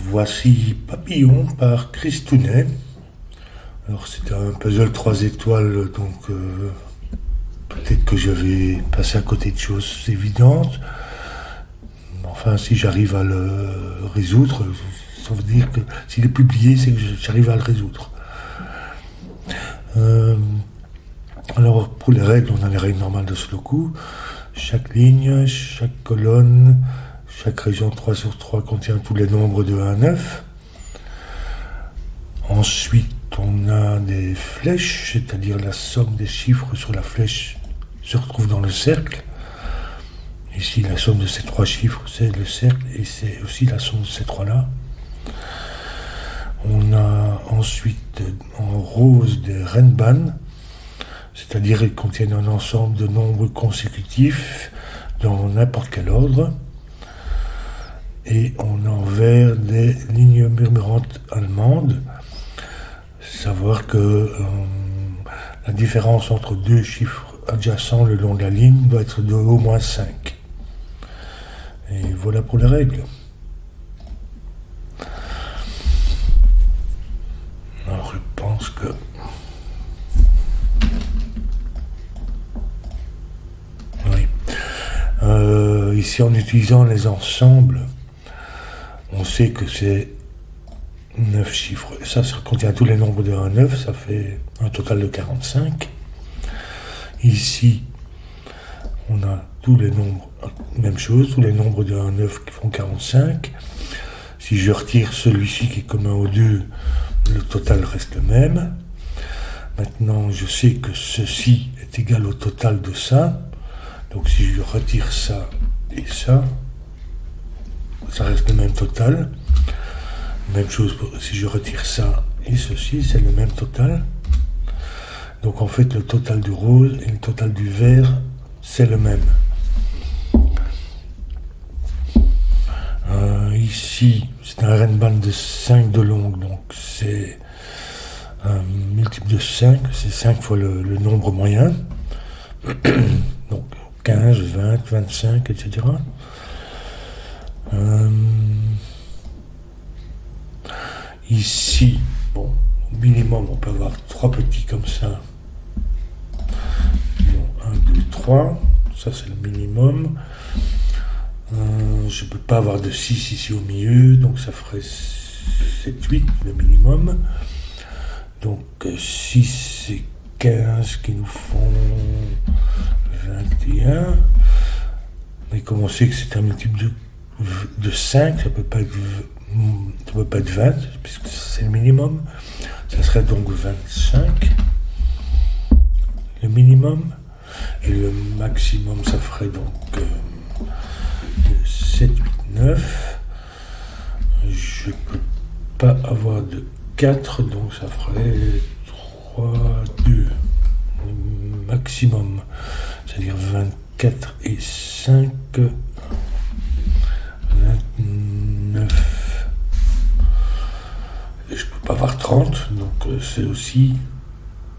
Voici Papillon par Chris Tounet. Alors c'est un puzzle 3 étoiles, donc peut-être que j'avais passé à côté de choses évidentes. Enfin, si j'arrive à le résoudre, ça veut dire que s'il est publié, c'est que j'arrive à le résoudre. Alors pour les règles, on a les règles normales de Sudoku. Chaque ligne, chaque colonne, chaque région 3/3 contient tous les nombres de 1 à 9. Ensuite, on a des flèches, c'est-à-dire la somme des chiffres sur la flèche se retrouve dans le cercle. Ici, la somme de ces 3 chiffres, c'est le cercle, et c'est aussi la somme de ces 3-là. On a ensuite en rose des renban, c'est-à-dire qu'ils contiennent un ensemble de nombres consécutifs dans n'importe quel ordre. Et on a en vert des lignes murmurantes allemandes, savoir que la différence entre 2 chiffres adjacents le long de la ligne doit être de au moins 5. Et voilà pour les règles. Alors je pense que oui. Ici, en utilisant les ensembles, on sait que c'est 9 chiffres. Ça contient tous les nombres de 1 à 9, ça fait un total de 45. Ici, on a tous les nombres, même chose, tous les nombres de 1 à 9 qui font 45. Si je retire celui-ci qui est commun aux deux, le total reste le même. Maintenant, je sais que ceci est égal au total de ça. Donc si je retire ça et ça reste le même total. Même chose si je retire ça et ceci, c'est le même total. Donc en fait, le total du rose et le total du vert, c'est le même. Ici, c'est un renban de 5 de longue, donc c'est un multiple de 5, c'est 5 fois le nombre moyen. Donc 15, 20, 25, etc. Ici, bon, au minimum, on peut avoir 3 petits comme ça. Bon, 1, 2, 3, ça c'est le minimum. Je ne peux pas avoir de 6 ici au milieu, donc ça ferait 7, 8, le minimum. Donc 6 et 15 qui nous font 21. Mais comme on sait que c'est un multiple de 5, ça ne peut pas être 20, puisque c'est le minimum. Ça serait donc 25, le minimum. Et le maximum, ça ferait donc 7, 8, 9. Je ne peux pas avoir de 4, donc ça ferait 3, 2. Le maximum, c'est-à-dire 24 et 5, 29. Et je ne peux pas avoir 30, donc c'est aussi,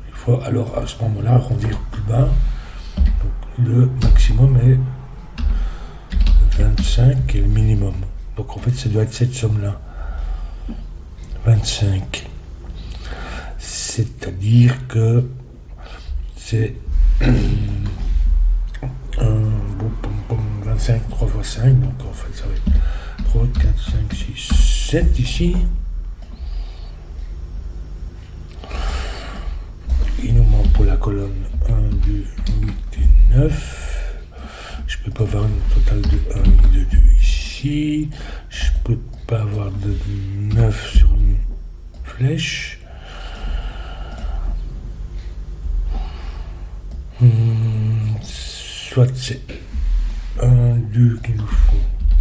il faut alors à ce moment-là arrondir plus bas. Donc le maximum est 25 et le minimum. Donc en fait, ça doit être cette somme-là. 25. C'est-à-dire que c'est 25, 3 fois 5, donc en fait ça va être 3, 4, 5, 6, 7 ici. Il nous manque pour la colonne 1, 2, 8 et 9. Je peux pas avoir un total de 1 et de 2 ici. Je peux pas avoir de 9 sur une flèche. Soit c'est 1, 2 qui nous font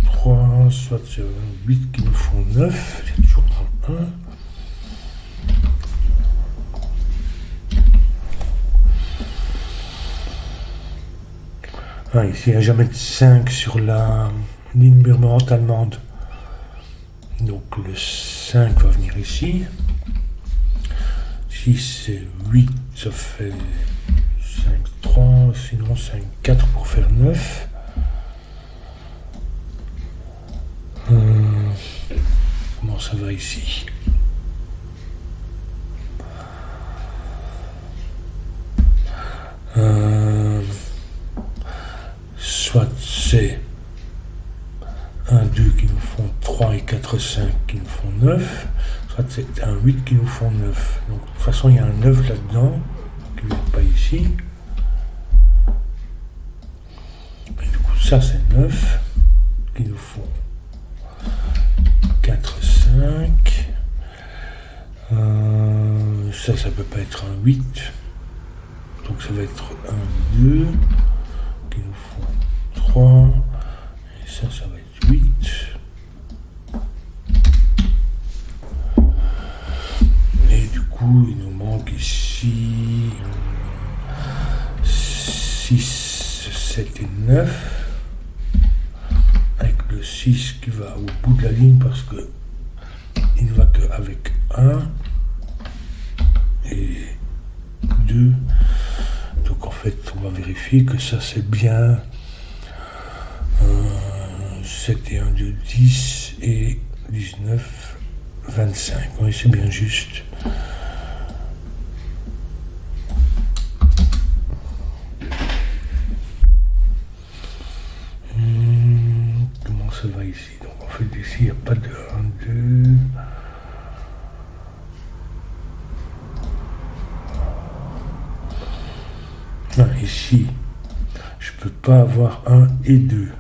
3, soit c'est 8 qui nous font 9. C'est toujours un 1. Ici, il n'y a jamais de 5 sur la ligne murmurante allemande. Donc le 5 va venir ici. Si c'est 8, ça fait 5, 3, sinon 5, 4 pour faire 9. comment ça va ici. Soit c'est 1, 2 qui nous font 3 et 4, 5 qui nous font 9, soit c'est un 8 qui nous font 9. Donc de toute façon il y a un 9 là-dedans, qui n'est pas ici. Et du coup ça c'est 9, qui nous font 4, 5. Ça peut pas être un 8. Donc ça va être un 2 qui nous font 3. Et ça va être 8. Et du coup, il nous manque ici 6, 7 et 9. Avec le 6 qui va au bout de la ligne parce que il ne va qu'avec 1 et 2. Donc en fait, on va vérifier que ça c'est bien 7 et 1, 2, 10 et 19, 25. Oui, c'est bien juste. Comment ça va ici? Donc en fait, ici, il n'y a pas de 1, 2. Ici, je peux pas avoir 1 et 2.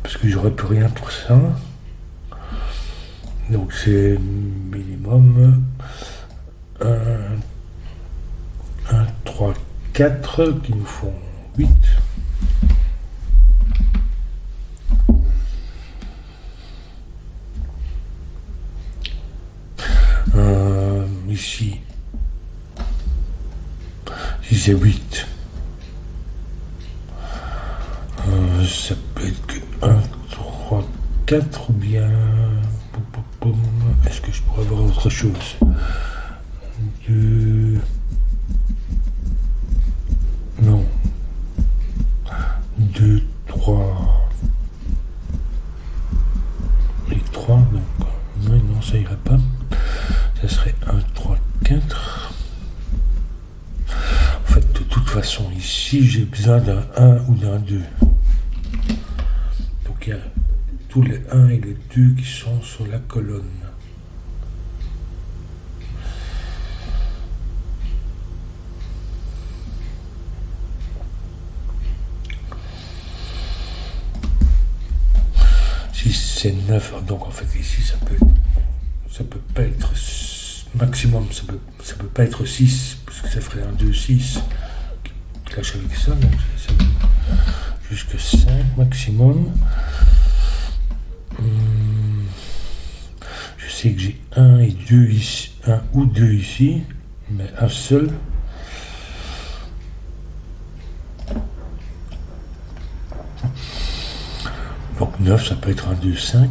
Parce que j'aurais plus rien pour ça. Donc c'est minimum 1, 3, 4 qui nous font 8. Ici, si c'est 8, ça peut être que 1, 3, 4 ou bien... Est-ce que je pourrais avoir autre chose? 2... Non. 2, 3... Et 3, donc... Non, ça irait pas. Ça serait 1, 3, 4... En fait, de toute façon, ici, j'ai besoin d'un 1 ou d'un 2. Donc, il y a tous les 1 et les 2 qui sont sur la colonne. Si c'est 9, donc en fait, ici, ça peut pas être... Maximum, ça peut pas être 6, parce que ça ferait un 2, 6 qui clash avec ça, donc ça jusque 5 maximum. Je sais que j'ai 1 et 2 ici, 1 ou 2 ici, mais un seul. Donc 9, ça peut être un 2, 5.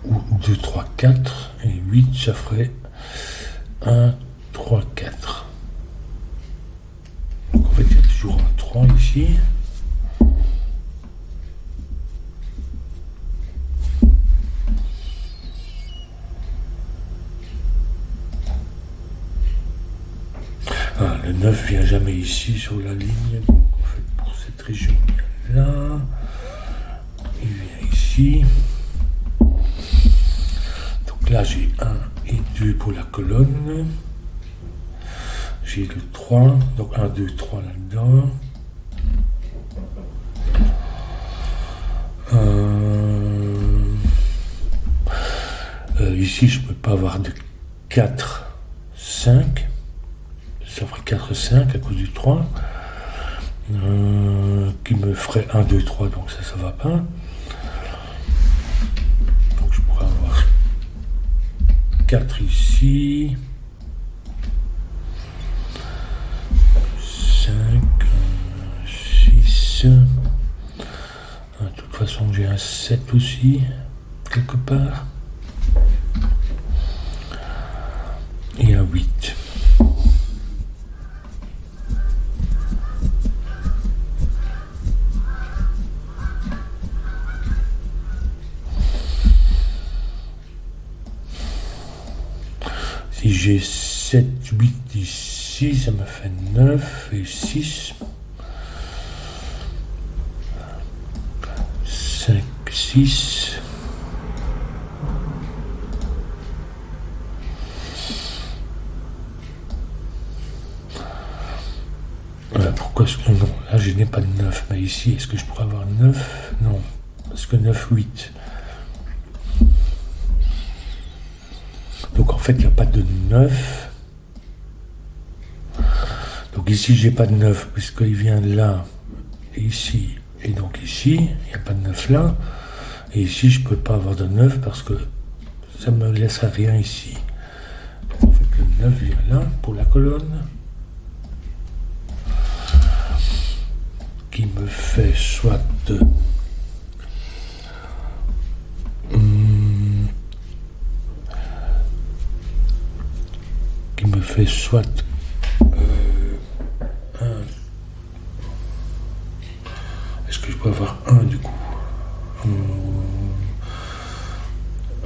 Ou 2, 3, 4, et 8, ça ferait 1, 3, 4. Donc en fait, il y a toujours un 3 ici. Le 9 vient jamais ici sur la ligne, donc en fait, pour cette région, il vient là, il vient ici. Là, j'ai 1 et 2 pour la colonne. J'ai le 3, donc 1, 2, 3 là-dedans. Ici, je ne peux pas avoir de 4, 5. Ça ferait 4, 5 à cause du 3. Qui me ferait 1, 2, 3, donc ça va pas. Donc je pourrais avoir 4 ici, 5, 6, de toute façon j'ai un 7 aussi, quelque part, et un 8. Si j'ai 7, 8 ici, ça me fait 9 et 6. 5, 6. Pourquoi est-ce que non, là je n'ai pas de 9, mais ici, est-ce que je pourrais avoir 9? Non, parce que 9, 8. Donc en fait, il n'y a pas de 9. Donc ici, j'ai pas de 9, puisqu'il vient de là, et ici, et donc ici, il n'y a pas de 9 là. Et ici, je ne peux pas avoir de 9 parce que ça ne me laisserait rien ici. Donc en fait, le 9 vient là, pour la colonne. Qui me fait soit est-ce que je peux avoir 1 du coup,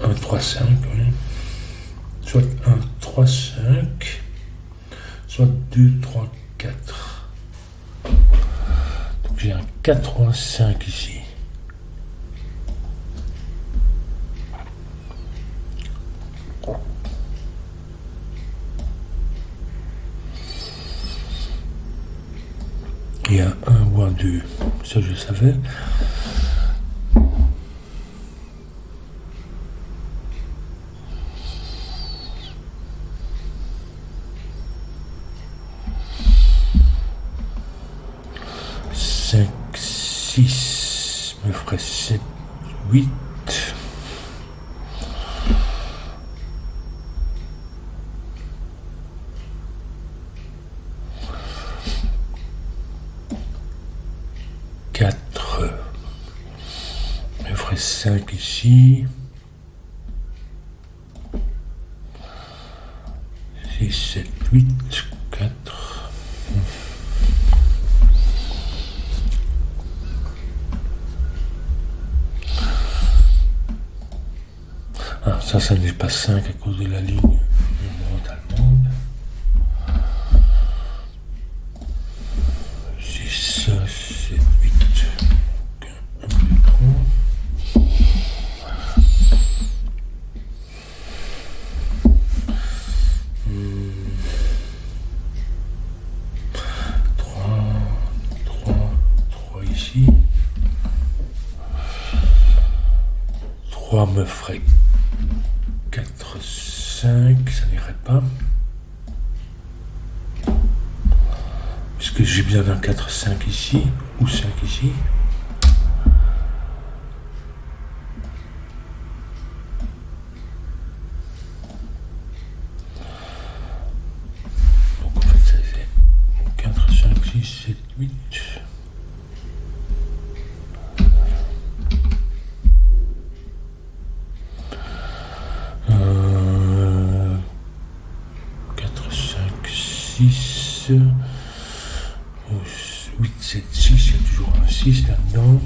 1, 3, 5, oui. Soit 1, 3, 5, soit 2, 3, 4. Donc j'ai un 4 ou un 5 ici. Il y a un ou un 2, ça je savais. Cinq, 6 me ferait 7, 8. Me ferait 5 ici. 6, 7, 8, 4. Ah, ça n'est pas 5 à cause de la ligne allemande. 6, 7, 8. 1, 2, 3. 3 ici. 3 me ferait 4, 5, ça n'irait pas. Puisque j'ai bien un 4, 5 ici, ou 5 ici. Donc en fait, ça c'est 4, 5, 6, 7, 8. 6, 8, 7, 6, il y a toujours un 6 là-dedans.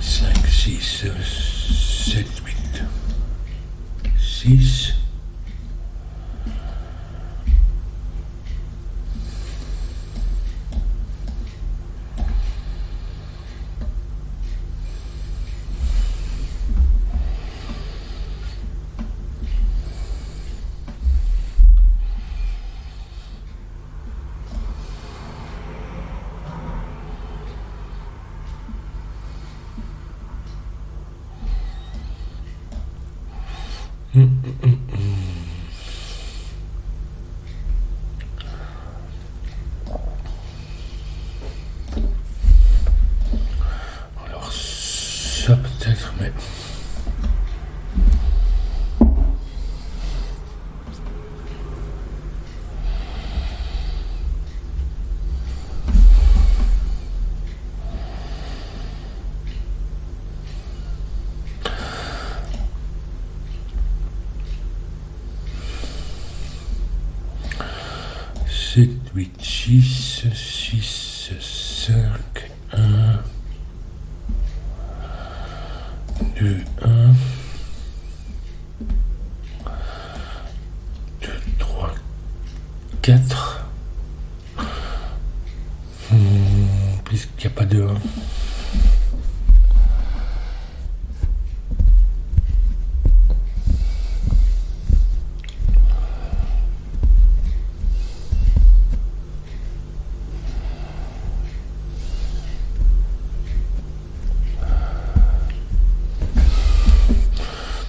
Cinq, 6, 7, 8, 6. Alors ça peut-être, mais... 7, 8, 6, 6, 5, 1, 2, 1, 2, 3, 4. Puisqu'il n'y a pas de 1.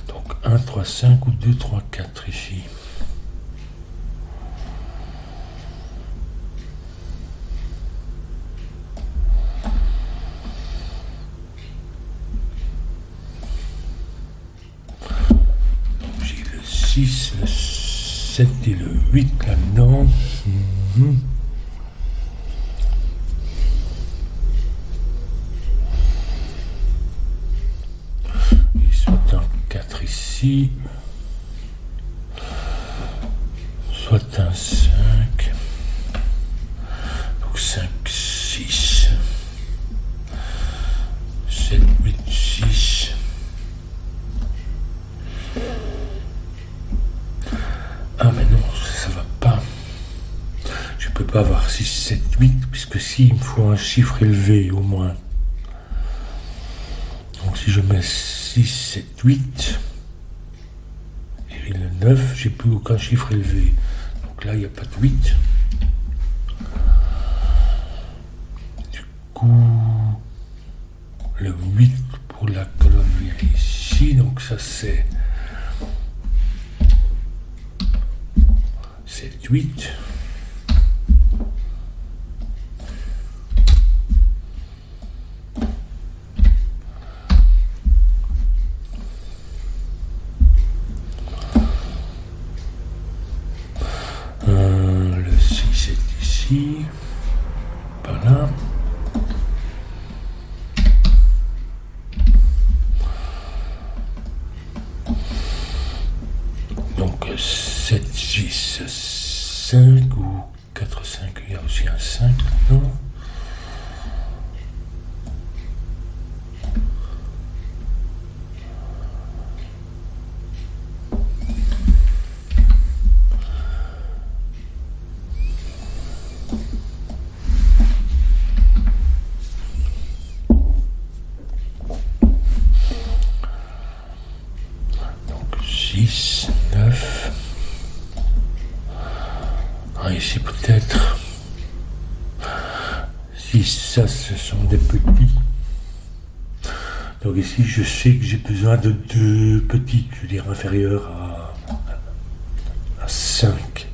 Donc 1, 3, 5 ou 2, 3, 4 ici. Le 7 et le 8 là-dedans. Et soit un 4 ici, soit un 5. Donc 5, 6, 7, 8, 6. Ah mais non, ça va pas. Je peux pas avoir 6, 7, 8, puisque si, il me faut un chiffre élevé au moins. Donc si je mets 6, 7, 8, et le 9, j'ai plus aucun chiffre élevé. Donc là, il n'y a pas de 8. Du coup, le 8 pour la colonne ici, donc ça c'est 7, 8. Le 6 est ici, par là. Donc 7, 6, 5 ou 4, 5, il y a aussi un 5 là-dedans. Donc 6, 9. Ah, ici peut-être. Si ça, ce sont des petits. Donc ici, je sais que j'ai besoin de 2 petits, je veux dire inférieurs à 5.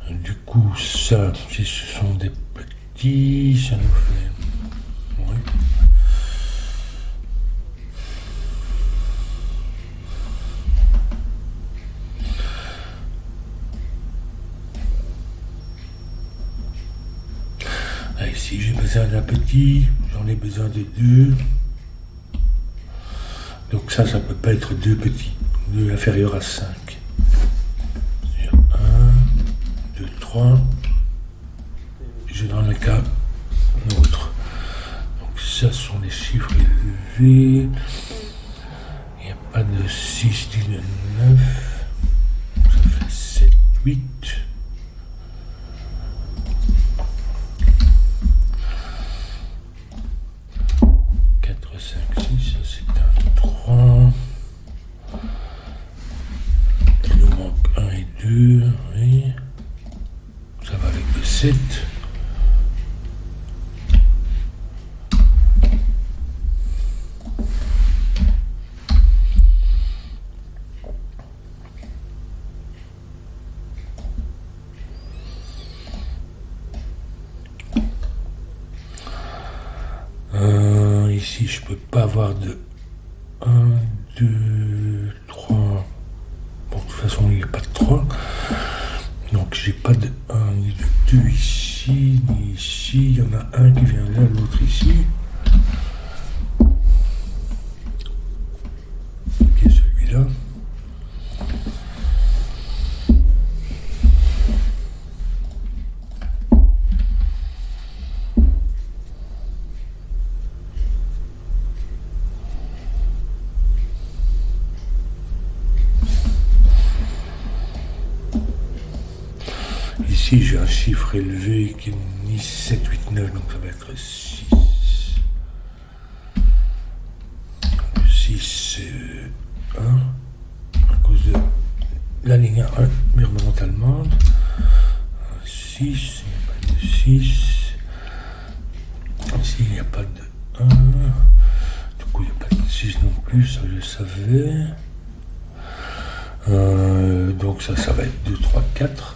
Du coup, ça, si ce sont des petits, ça nous fait... Oui. Ah, ici, j'ai besoin d'un petit, j'en ai besoin de 2. Donc ça peut pas être 2 petits, 2 inférieurs à 5. 1, 2, 3. Je dans le cas autre. Donc ça sont les chiffres élevés. Il n'y a pas de 6, 10, 9. Ça fait 7, 8. 4, 5, 6, ça c'est un 3. Il nous manque 1 et 2, oui. Ça va avec le 7. Ici, je peux pas avoir de 1, 2, 3. Bon, de toute façon, il n'y a pas de 3. Donc, j'ai pas de 1 ni de 2 ici, ni ici. Il y en a un qui vient là, l'autre ici. ici j'ai un chiffre élevé qui est ni 7, 8, 9, donc ça va être 6. 6, c'est 1, à cause de la ligne 1, Birmanie allemande. 6, il n'y a pas de 6. Ici, il n'y a pas de 1. Du coup, il n'y a pas de 6 non plus, ça je le savais. Donc ça va être 2, 3, 4.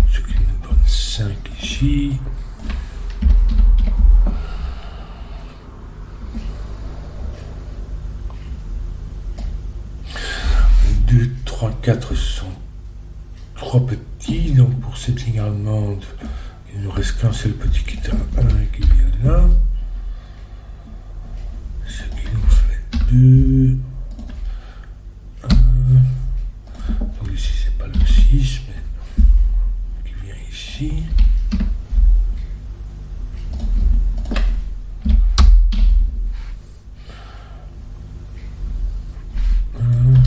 Ce qui nous donne 5 ici. 2, 3, 4 sont 3 petits, donc pour cette ligne allemande, il ne nous reste qu'un seul petit qui est un 1 qui vient là. Ce qui nous fait 2, 1. Donc ici c'est pas le 6, mais qui vient ici.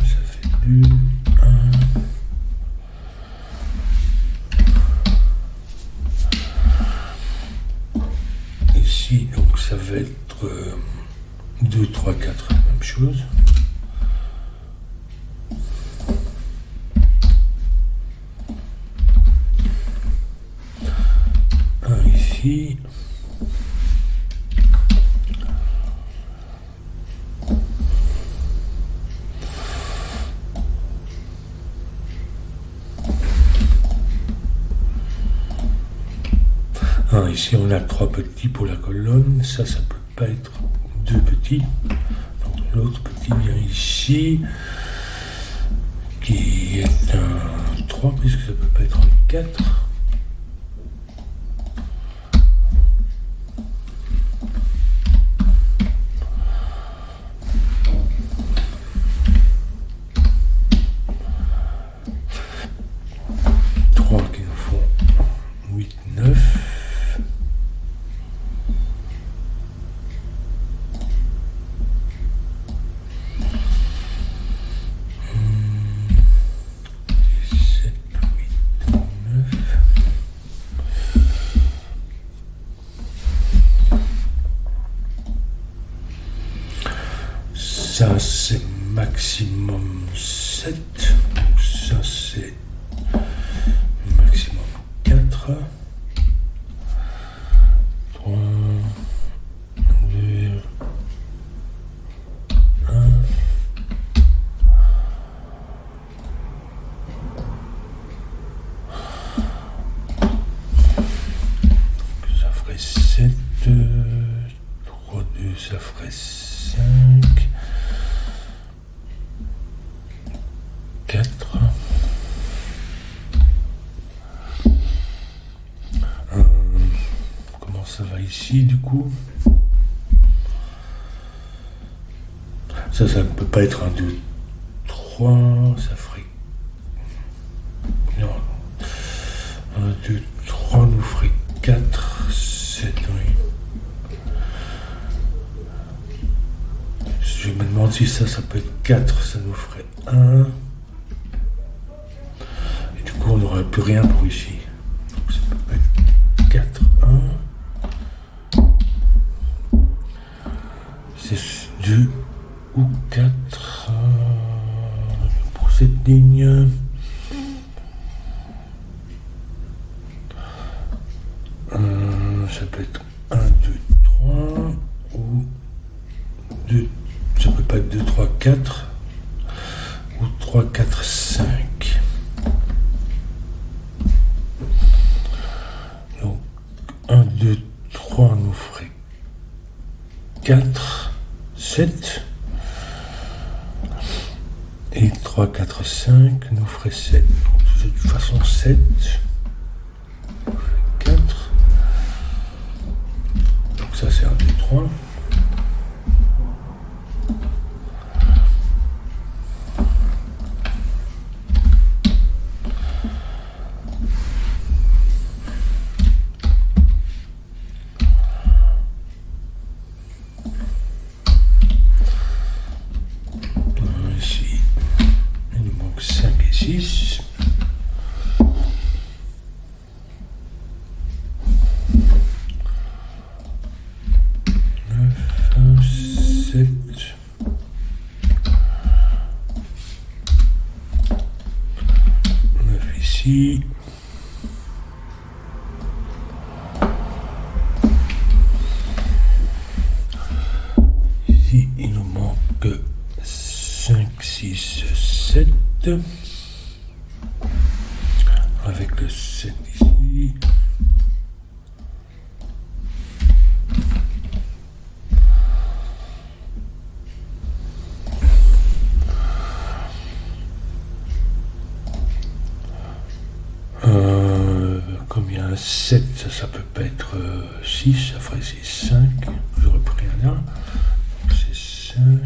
Ça fait 2, 1. Ici, donc ça va être 2, 3, 4, même chose. Un ici. Ici on a 3 petits pour la colonne, ça peut pas être 2 petits, donc l'autre petit vient ici, qui est un 3 puisque ça peut pas être un 4. Qui nous font 8, 9. Ça c'est maximum 7, donc ça c'est maximum 4, 3, 2, 1. Ça ferait 7, 3, 2, ça ferait 5. 4. Comment ça va ici du coup? Ça ne peut pas être un 2, 3, ça ferait... Non. 1, 2, 3 nous ferait 4, 7, oui. Je me demande si ça peut être 4, ça nous ferait 1. On n'aurait plus rien pour ici. Donc ça peut être 4, 1. C'est 2 ou 4 pour cette ligne. Ça peut être 1, 2, 3 ou 2. Ça peut pas être 2, 3, 4 ou 3, 4, 5. 1, 2, 3 nous ferait 4, 7. Et 3, 4, 5 nous ferait 7. Donc, de toute façon, 7. 4. Donc ça, c'est 1, 2, 3. Donc 5 et 6. 9, 7. 9 ici. Ici, il nous manque 5, 6, 7. Avec le 7 ici. Comme il y a un 7, ça peut pas être 6, ça ferait 5. J'aurais pris un là. Donc c'est 5,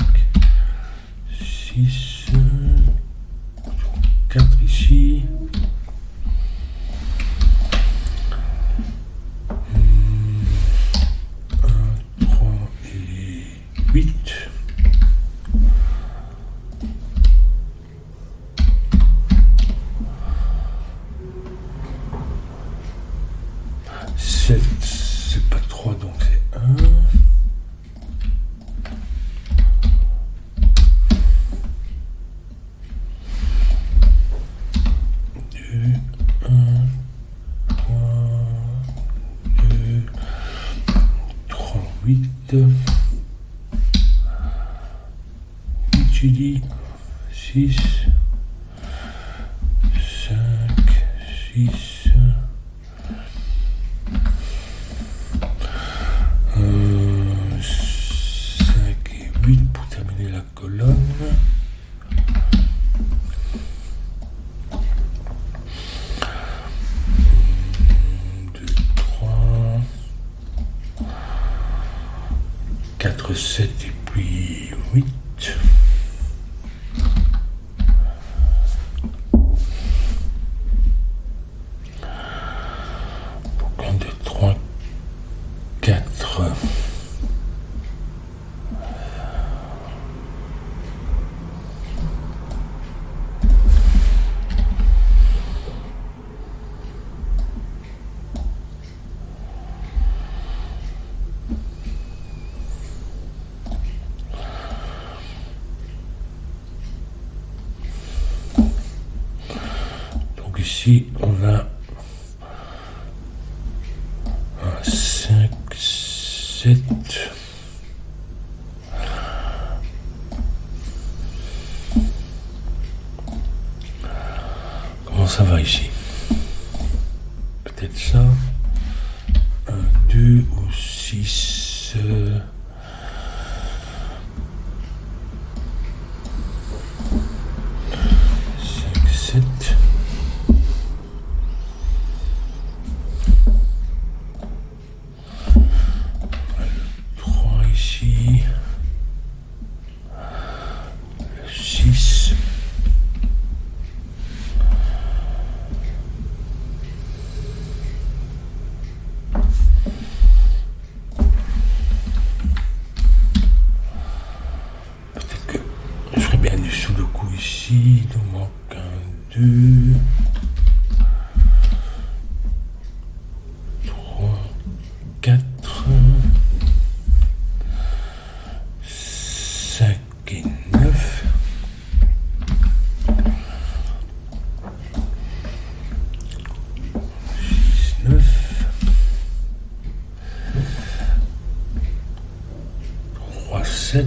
6, 4 ici. 1, 3 et 8. 7, c'est pas 3, donc c'est 1. 2, 1, 3, 2, 3, 8. 8, j'ai dit 6, 5, 6. 5 et 8 pour terminer la colonne. 2, 3, 4, 7 et puis 8. Donc 1, 2, 3, 4. Donc ici, on a un 5, 7. Comment ça va ici? Peut-être ça. 1, 2 ou 6. 5, 7. 3 ici. 6. 2, 3, 4, 5 et 9. 6, 9. 3, 7.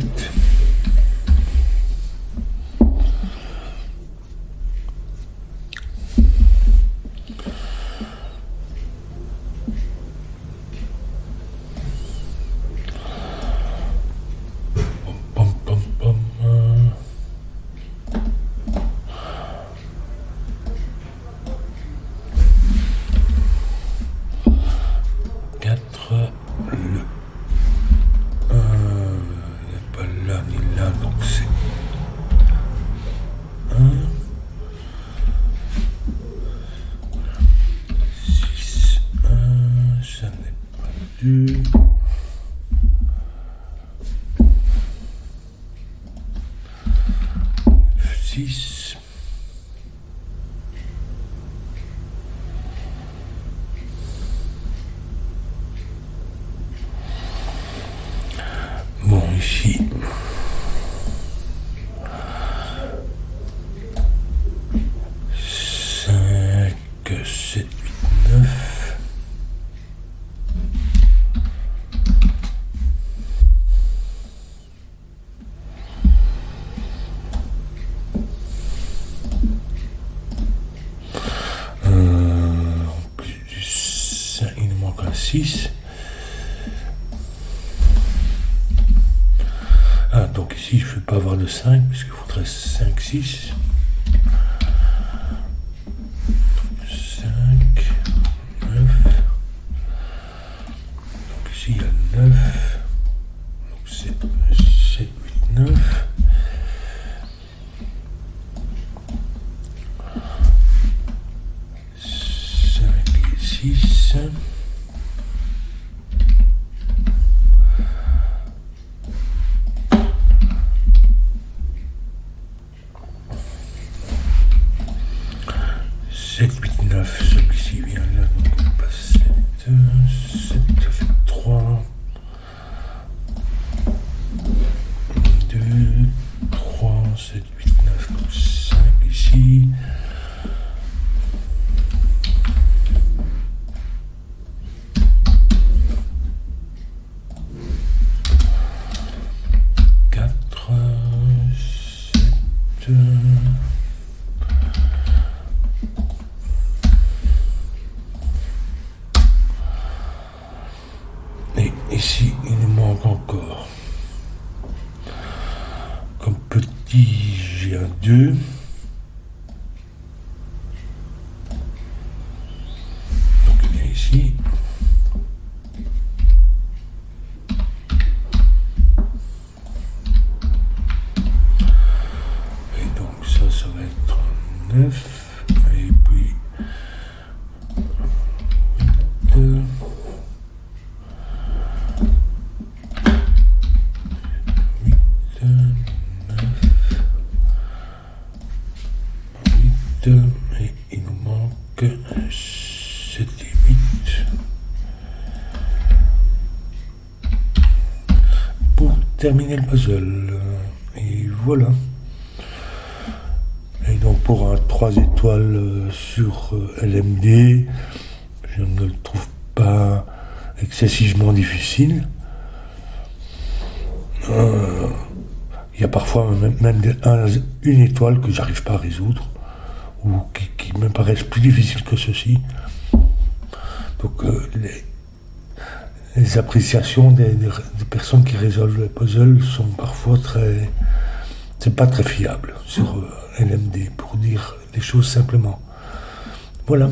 Deux. 6. 6. Ah, donc ici, je ne vais pas avoir de 5, puisqu'il faudrait 5, 6. 5, 9. Donc ici, il y a 9. Donc c'est 7, 8, 9. 5 et 6. 7, 8, 9, celui-ci vient là, donc on passe 7, 7, ça fait 3, 2, 3, 7, 8, 9, donc 5 ici. Et ici, il nous manque encore. Comme petit, j'ai un 2. Donc il vient ici. Et donc ça va être 9. Et puis 8. 8, et il nous manque 7 et 8 pour terminer le puzzle. Et voilà. Et donc pour un 3 étoiles sur LMD, je ne le trouve pas excessivement difficile. Il y a parfois même une étoile que j'arrive pas à résoudre, ou qui me paraissent plus difficiles que ceci. Donc les appréciations des personnes qui résolvent les puzzles sont parfois c'est pas très fiable sur LMD, pour dire les choses simplement. Voilà.